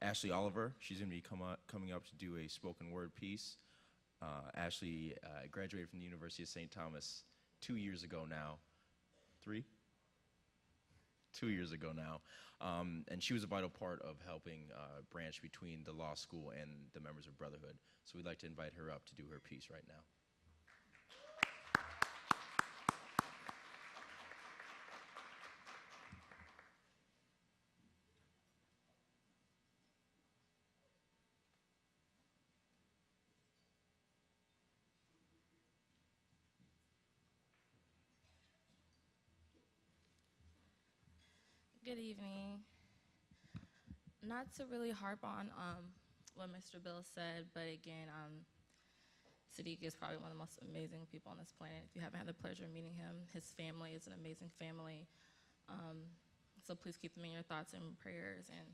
Ashley Oliver. She's going to be coming up to do a spoken word piece. Ashley graduated from the University of St. Thomas 2 years ago now. 3? 2 years ago now. And she was a vital part of helping branch between the law school and the members of Brotherhood. So we'd like to invite her up to do her piece right now. Good evening. Not to really harp on what Mr. Bill said, but again, Sadiq is probably one of the most amazing people on this planet. If you haven't had the pleasure of meeting him, his family is an amazing family. So please keep them in your thoughts and prayers, and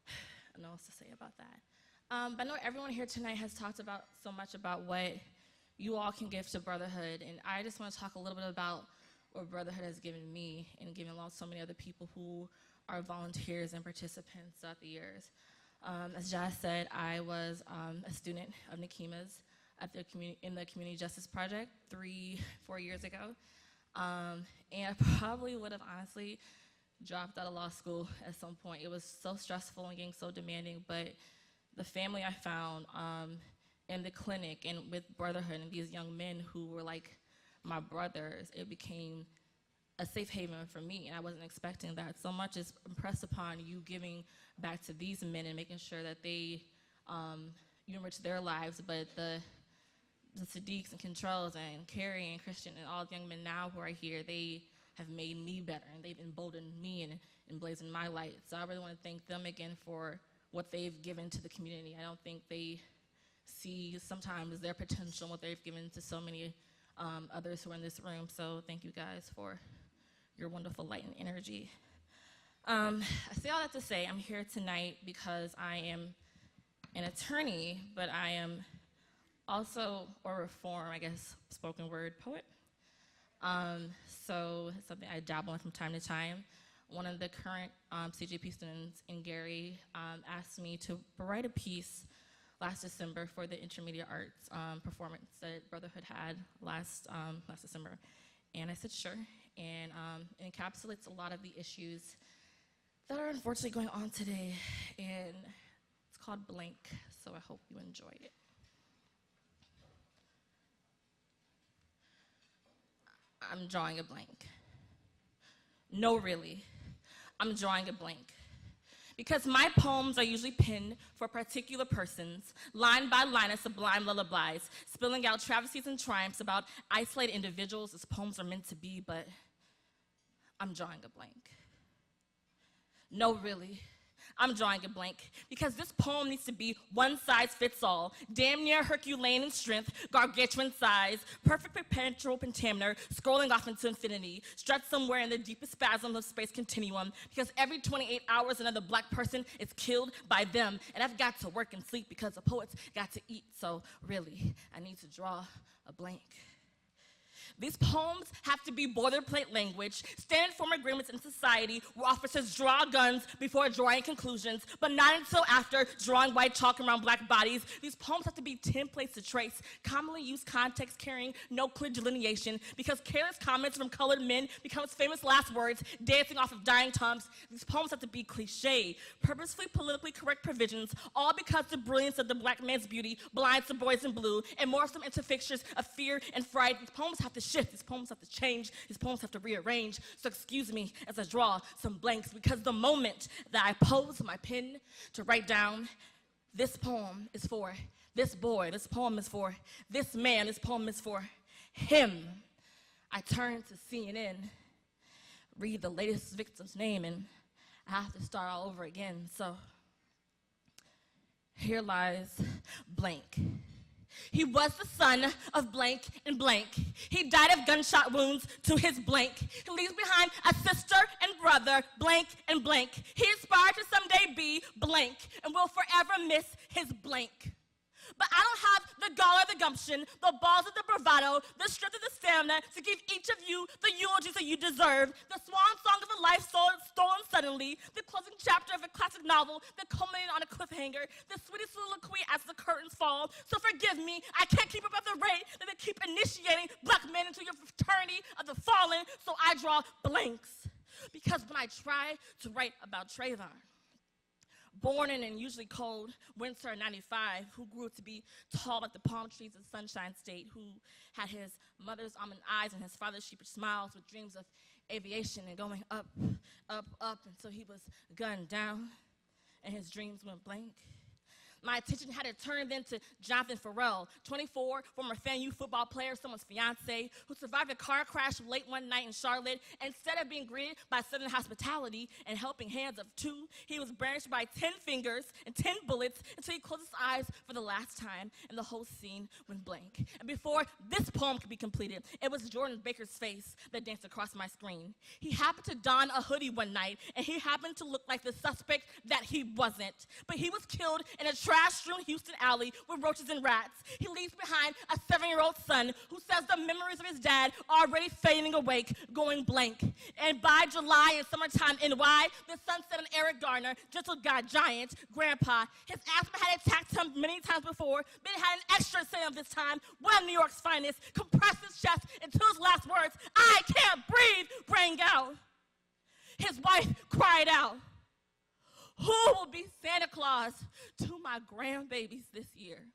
I don't know what to say about that. But I know everyone here tonight has talked about so much about what you all can give to Brotherhood, and I just want to talk a little bit about what Brotherhood has given me and given along so many other people who are volunteers and participants throughout the years. As Jazz said, I was a student of Nakima's in the Community Justice Project 3-4 years ago. And I probably would have honestly dropped out of law school at some point. It was so stressful and getting so demanding, but the family I found in the clinic and with Brotherhood and these young men who were like my brothers, it became a safe haven for me, and I wasn't expecting that. So much is impressed upon you giving back to these men and making sure that they you enrich their lives, but the Sadiqs and Controls and Carrie and Christian and all the young men now who are here, they have made me better, and they've emboldened me and emblazoned my light. So I really want to thank them again for what they've given to the community. I don't think they see sometimes their potential, what they've given to so many others who are in this room. So thank you guys for your wonderful light and energy. I say all that to say I'm here tonight because I am an attorney, but I am also a reform, I guess, spoken word poet. So it's something I dabble in from time to time. One of the current CJP students in Gary asked me to write a piece last December for the intermediate arts performance that Brotherhood had last December. And I said, sure. And it encapsulates a lot of the issues that are unfortunately going on today. And it's called Blank, so I hope you enjoy it. I'm drawing a blank. No, really. I'm drawing a blank. Because my poems are usually penned for particular persons, line by line as sublime lullabies, spilling out travesties and triumphs about isolated individuals as poems are meant to be, but I'm drawing a blank. No, really. I'm drawing a blank because this poem needs to be one size fits all, damn near Herculean in strength, gargantuan size, perfect perpetual pentameter, scrolling off into infinity, stretched somewhere in the deepest spasm of space continuum, because every 28 hours another black person is killed by them, and I've got to work and sleep because the poets got to eat, so really, I need to draw a blank. These poems have to be boilerplate language, standard form agreements in society where officers draw guns before drawing conclusions, but not until after drawing white chalk around black bodies. These poems have to be templates to trace, commonly used context carrying no clear delineation, because careless comments from colored men becomes famous last words, dancing off of dying tongues. These poems have to be cliche, purposefully politically correct provisions, all because the brilliance of the black man's beauty blinds the boys in blue and morphs them into fixtures of fear and fright. These poems have to shift, these poems have to change, these poems have to rearrange. So excuse me as I draw some blanks, because the moment that I pose my pen to write down, this poem is for this boy, this poem is for this man, this poem is for him. I turn to CNN, read the latest victim's name, and I have to start all over again. So here lies blank. He was the son of blank and blank. He died of gunshot wounds to his blank. He leaves behind a sister and brother, blank and blank. He aspired to someday be blank and will forever miss his blank. But I don't have the gall or the gumption, the balls of the bravado, the strength of the stamina to give each of you the eulogies that you deserve, the swan song of a life stolen suddenly, the closing chapter of a classic novel that culminated on a cliffhanger, the sweetest soliloquy as the curtains fall. So forgive me, I can't keep up at the rate that they keep initiating black men into your fraternity of the fallen, so I draw blanks. Because when I try to write about Trayvon, born in an usually cold winter of 95, who grew to be tall like the palm trees of Sunshine State, who had his mother's almond eyes and his father's sheepish smiles with dreams of aviation and going up, up, up until he was gunned down and his dreams went blank. My attention had to turn then to Jonathan Farrell, 24, former FAMU football player, someone's fiance, who survived a car crash late one night in Charlotte. Instead of being greeted by Southern hospitality and helping hands of two, he was brandished by 10 fingers and 10 bullets until he closed his eyes for the last time, and the whole scene went blank. And before this poem could be completed, it was Jordan Baker's face that danced across my screen. He happened to don a hoodie one night, and he happened to look like the suspect that he wasn't. But he was killed in a trash-strewn Houston alley with roaches and rats. He leaves behind a 7-year-old son who says the memories of his dad are already fading awake, going blank. And by July and summertime NY, the son said an Eric Garner, gentle guy, giant, grandpa. His asthma had attacked him many times before, but it had an extra serum this time. One of New York's finest compressed his chest until his last words, "I can't breathe," rang out. His wife cried out, "Who will be Santa Claus to my grandbabies this year?"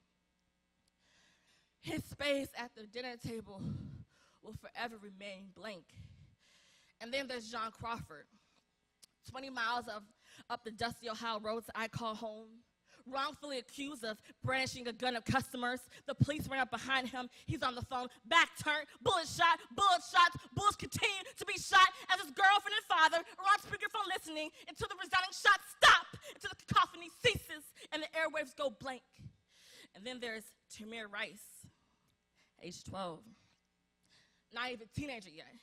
His space at the dinner table will forever remain blank. And then there's John Crawford, 20 miles up the dusty Ohio roads I call home, wrongfully accused of brandishing a gun at customers. The police ran up behind him. He's on the phone, back turned, bullet shots, bullets continue to be shot as his girlfriend and father are on speakerphone listening until the resounding shots stop, until the cacophony ceases and the airwaves go blank. And then there's Tamir Rice, age 12, not even a teenager yet.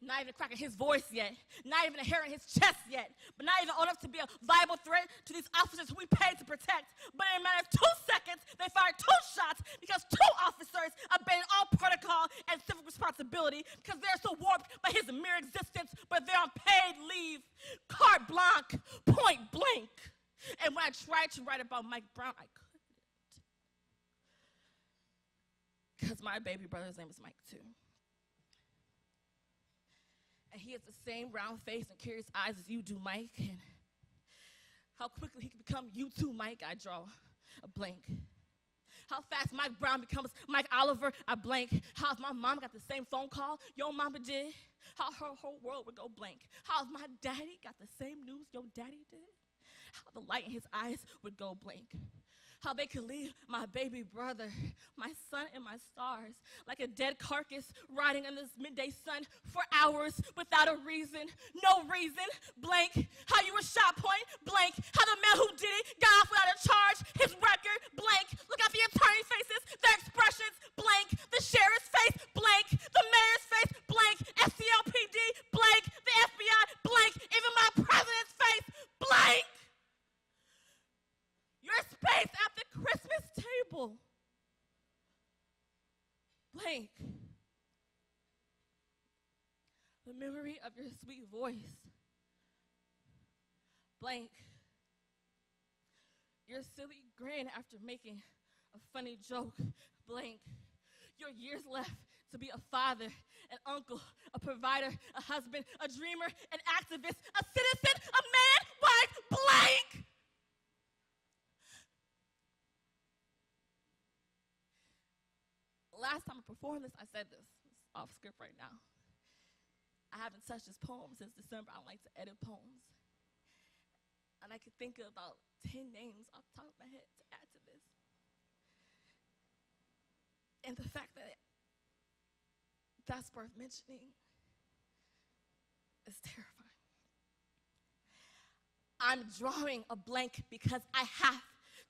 Not even a crack in his voice yet, not even a hair in his chest yet, but not even old enough to be a viable threat to these officers who we paid to protect. But in a matter of 2 seconds, they fired 2 shots because 2 officers abandoned all protocol and civic responsibility because they're so warped by his mere existence, but they're on paid leave. Carte blanche, point blank. And when I tried to write about Mike Brown, I couldn't. Because my baby brother's name is Mike, too. And he has the same round face and curious eyes as you do, Mike. And how quickly he can become you too, Mike, I draw a blank. How fast Mike Brown becomes Mike Oliver, I blank. How if my mom got the same phone call your mama did, how her whole world would go blank. How if my daddy got the same news your daddy did, how the light in his eyes would go blank. How they could leave my baby brother, my son and my stars, like a dead carcass riding in this midday sun for hours without a reason, no reason, blank. How you were shot point, blank. How the man who did it got off without a charge, his record, blank. Look at the attorney faces, their expressions, blank. The sheriff's face, blank. The mayor's face, blank. SCLPD, blank. The FBI, blank. Even my president's face, blank. Your space at the Christmas table, blank. The memory of your sweet voice, blank. Your silly grin after making a funny joke, blank. Your years left to be a father, an uncle, a provider, a husband, a dreamer, an activist, a citizen, a man, wife, blank. Last time I performed this, I said this. It's off script right now. I haven't touched this poem since December. I don't like to edit poems. And I could think of about 10 names off the top of my head to add to this. And the fact that that's worth mentioning is terrifying. I'm drawing a blank because I have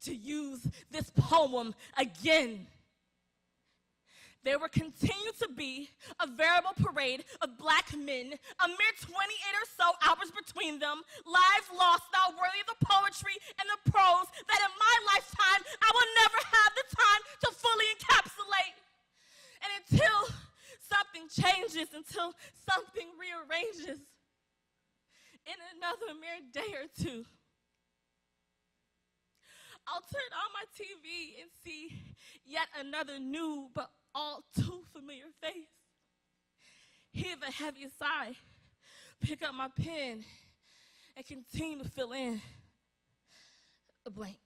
to use this poem again. There will continue to be a veritable parade of black men, a mere 28 or so hours between them, lives lost not worthy of the poetry and the prose that in my lifetime I will never have another mere day or two, I'll turn on my TV and see yet another new but all too familiar face. Heave a heavy sigh, pick up my pen, and continue to fill in a blank.